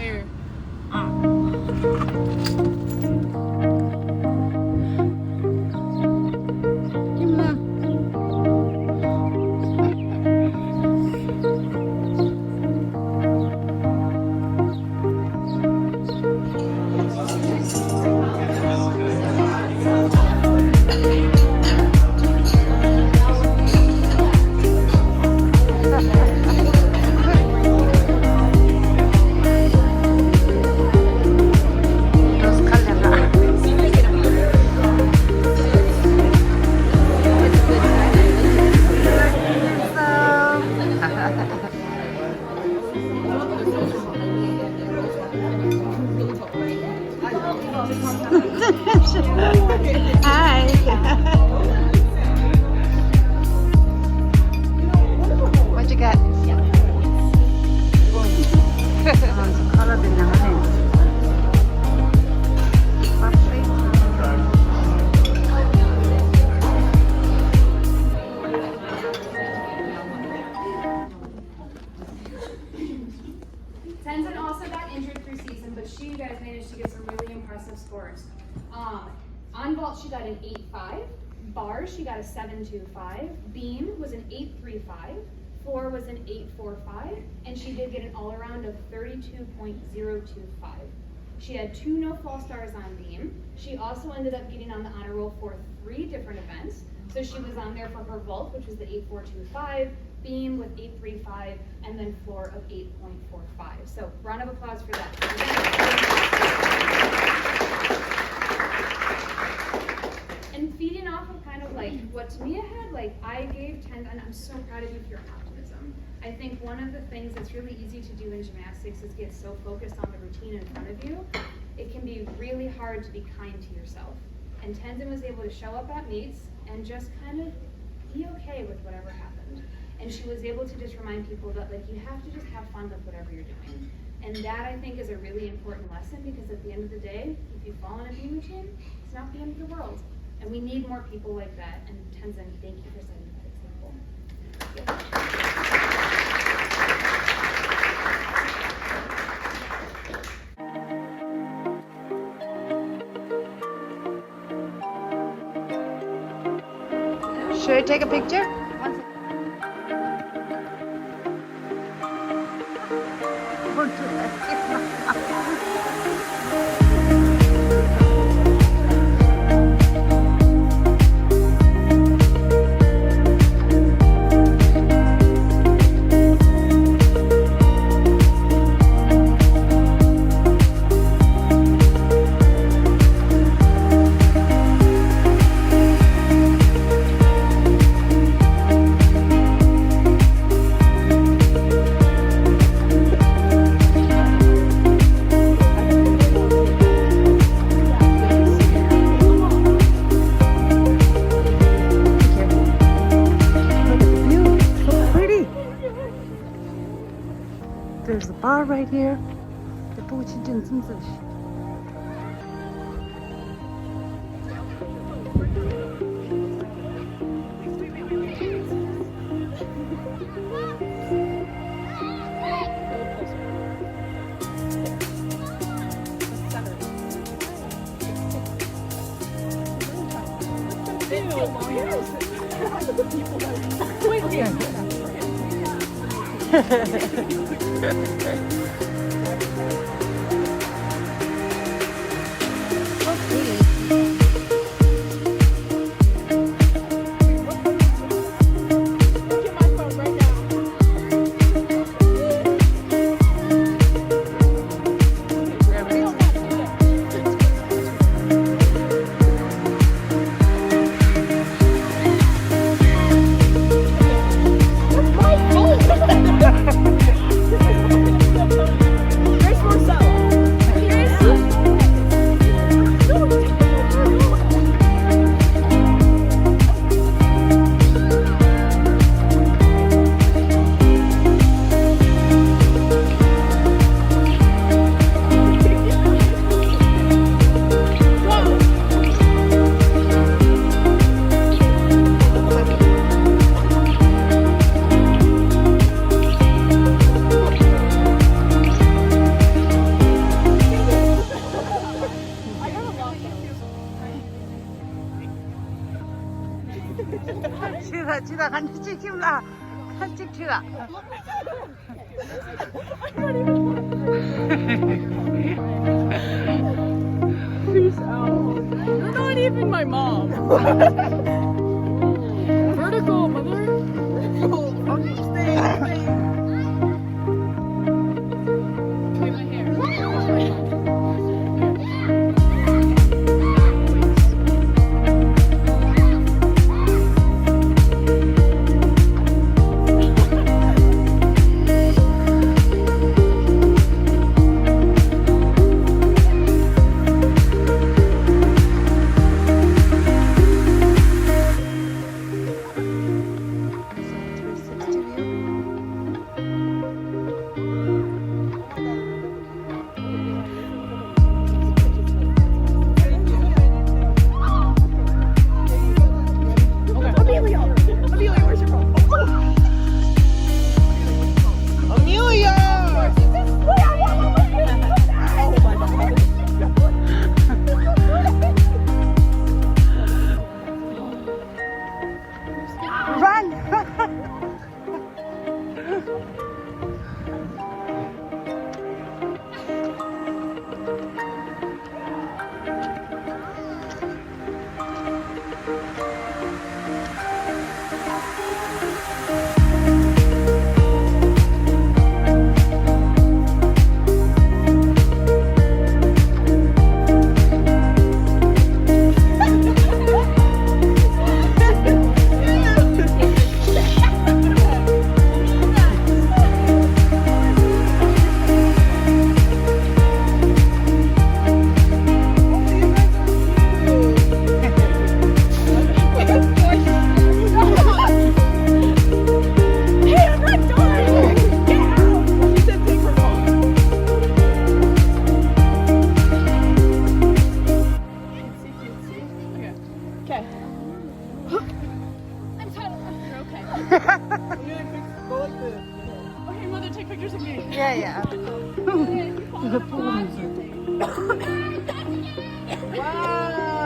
Where? Hi. What you got? Color din naman eh. Tenzin also got injured preseason, but she, you guys, managed to get some really impressive scores. On vault, she got an 8.5. Bars, she got a 7.25. Beam was an 8.35. Floor was an 8.45. And she did get an all-around of 32.025. She had 2 no fall stars on beam. She also ended up getting on the honor roll for 3 different events. So she was on there for her vault, which was the 8.425, beam with 8.35, and then floor of 8.45. So round of applause for that. And feeding off of kind of like what Tamia had, like I gave Tenzin, and I'm so proud of you for your optimism. I think one of the things that's really easy to do in gymnastics is get so focused on the routine in front of you. It can be really hard to be kind to yourself. And Tenzin was able to show up at meets and just kind of be okay with whatever happened. And she was able to just remind people that like you have to just have fun with whatever you're doing. And that I think is a really important lesson, because at the end of the day, if you fall in a beam routine, it's not the end of the world. And we need more people like that. And Tenzin, thank you for setting that example. Should I take a picture? There's a bar right here. That's my phone! 찍히다 간지 찍히라. 간 찍히라. Peace out. You're not even my mom. Vertical, mother. Okay, stay. Wait, my hair. Okay, mother, take pictures of me. Yeah. Wow.